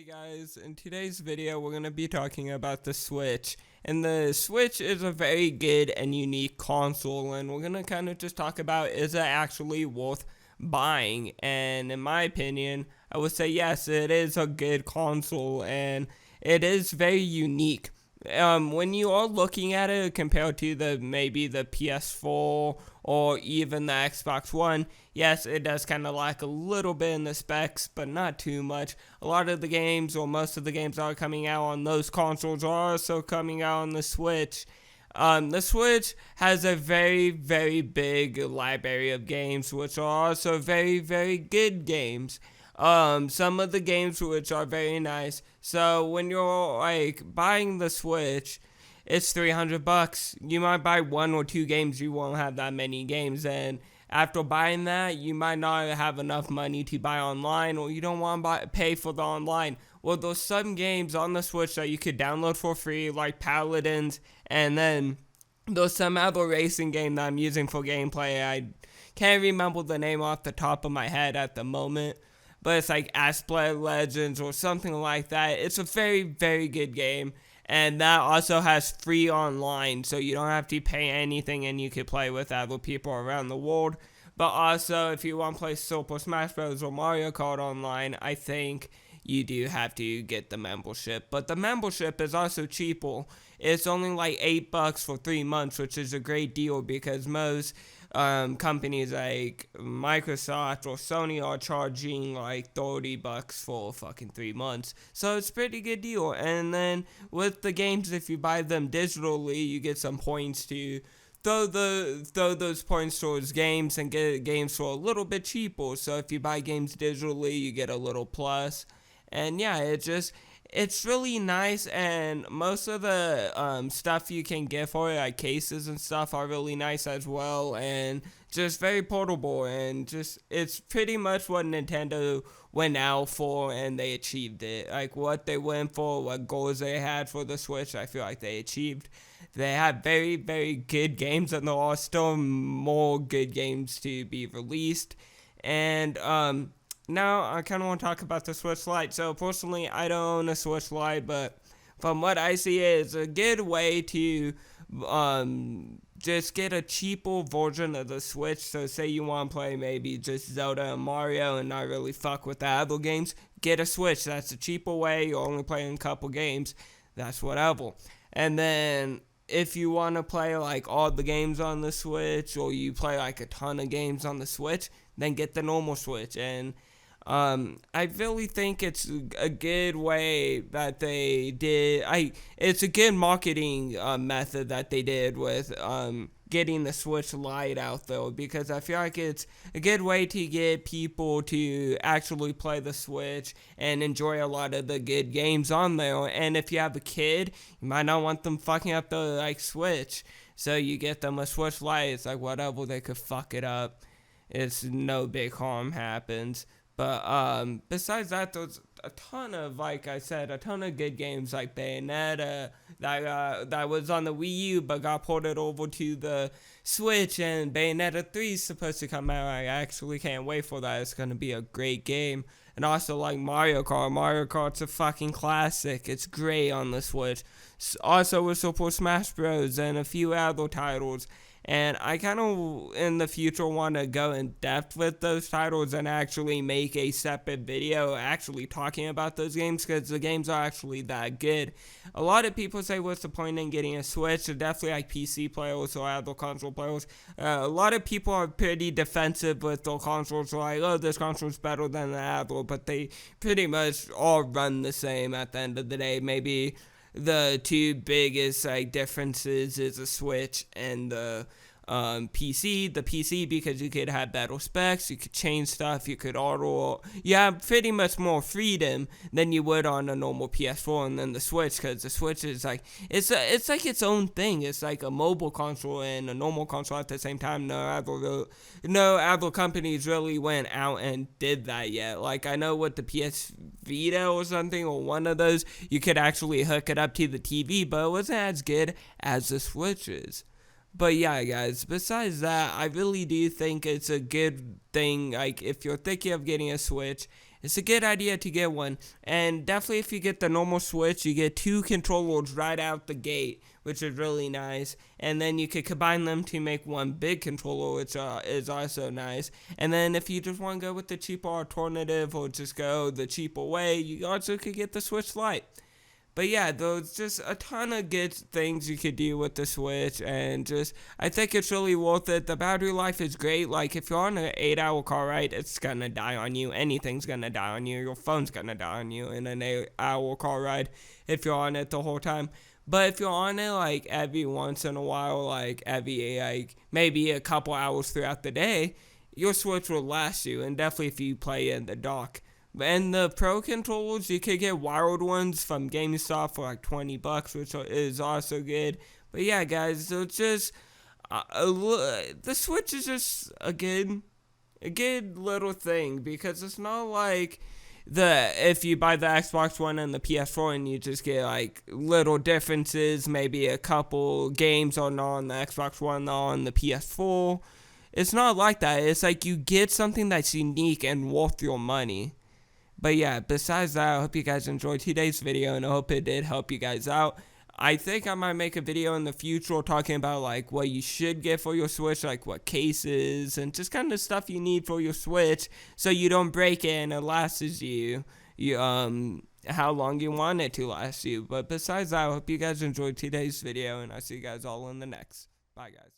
Hey guys, in today's video we're going to be talking about the Switch. And the Switch is a very good and unique console, and we're going to kind of just talk about, is it actually worth buying? And in my opinion, I would say yes, it is a good console and it is very unique. When you are looking at it compared to maybe the PS4 or even the Xbox One, yes, it does kind of lack a little bit in the specs, but not too much. A lot of the games, or most of the games that are coming out on those consoles, are also coming out on the Switch. The Switch has a very, very big library of games, which are also very, very good games. Some of the games which are very nice. So when you're like buying the Switch, it's $300. You might buy one or two games. You won't have that many games, and after buying that, you might not have enough money to buy online, or you don't want to pay for the online. Well, there's some games on the Switch that you could download for free, like Paladins, and then there's some other racing game that I'm using for gameplay. I can't remember the name off the top of my head at the moment, but it's like Asplay Legends or something like that. It's a very, very good game, and that also has free online, so you don't have to pay anything and you can play with other people around the world. But also, if you want to play Super Smash Bros. Or Mario Kart online, I think you do have to get the membership. But the membership is also cheaper. It's only like $8 for 3 months, which is a great deal because most companies like Microsoft or Sony are charging like $30 for fucking 3 months. So it's a pretty good deal. And then with the games, if you buy them digitally, you get some points to throw those points towards games and get games for a little bit cheaper. So if you buy games digitally, you get a little plus. And yeah, it's really nice, and most of the stuff you can get for it, like cases and stuff, are really nice as well, and just very portable, and just it's pretty much what Nintendo went out for, and they achieved it. Like what they went for, what goals they had for the Switch, I feel like they achieved. They have very, very good games, and there are still more good games to be released. And now I kind of want to talk about the Switch Lite. So personally, I don't own a Switch Lite, but from what I see, it's a good way to just get a cheaper version of the Switch. So say you want to play maybe just Zelda and Mario and not really fuck with the other games, get a Switch. That's a cheaper way. You're only playing a couple games. That's whatever. And then if you want to play like all the games on the Switch, or you play like a ton of games on the Switch, then get the normal Switch. And I really think it's a good way that they did. It's a good marketing method that they did with getting the Switch Lite out there, because I feel like it's a good way to get people to actually play the Switch and enjoy a lot of the good games on there. And if you have a kid, you might not want them fucking up the Switch, so you get them a Switch Lite. It's like whatever, they could fuck it up. It's no big harm happens. But besides that, there's a ton of, like I said, a ton of good games like Bayonetta that was on the Wii U but got ported over to the Switch, and Bayonetta 3 is supposed to come out. I actually can't wait for that. It's going to be a great game. And also like Mario Kart. Mario Kart's a fucking classic. It's great on the Switch. Also with Super Smash Bros. And a few other titles. And I kind of, in the future, want to go in depth with those titles and actually make a separate video actually talking about those games, because the games are actually that good. A lot of people say, what's the point in getting a Switch? They're definitely like PC players or other console players. A lot of people are pretty defensive with their consoles, like, oh, this console's better than the other, but they pretty much all run the same at the end of the day. Maybe the two biggest differences is the Switch and the PC. The PC, because you could have better specs, you could change stuff, you could auto. You have pretty much more freedom than you would on a normal PS4. And then the Switch, because the Switch is like it's like its own thing. It's like a mobile console and a normal console at the same time. No other companies really went out and did that yet. Like I know with the PS Vita or something, or one of those, you could actually hook it up to the TV, but it wasn't as good as the Switch is. But yeah, guys, besides that, I really do think it's a good thing. Like, if you're thinking of getting a Switch, it's a good idea to get one. And definitely if you get the normal Switch, you get 2 controllers right out the gate, which is really nice. And then you could combine them to make one big controller, which is also nice. And then if you just want to go with the cheaper alternative or just go the cheaper way, you also could get the Switch Lite. But yeah, there's just a ton of good things you could do with the Switch, and just, I think it's really worth it. The battery life is great. Like, if you're on an 8-hour car ride, it's gonna die on you. Anything's gonna die on you. Your phone's gonna die on you in an 8-hour car ride if you're on it the whole time. But if you're on it, like, every once in a while, like, every, like, maybe a couple hours throughout the day, your Switch will last you, and definitely if you play in the dock. And the Pro controllers, you could get wired ones from GameStop for like $20, which is also good. But yeah, guys, so it's just the Switch is just a good little thing, because it's not like if you buy the Xbox One and the PS4 and you just get like little differences, maybe a couple games are not on the Xbox One, not on the PS4. It's not like that. It's like you get something that's unique and worth your money. But yeah, besides that, I hope you guys enjoyed today's video, and I hope it did help you guys out. I think I might make a video in the future talking about like what you should get for your Switch, like what cases and just kind of stuff you need for your Switch, so you don't break it and it lasts you how long you want it to last you. But besides that, I hope you guys enjoyed today's video, and I'll see you guys all in the next. Bye, guys.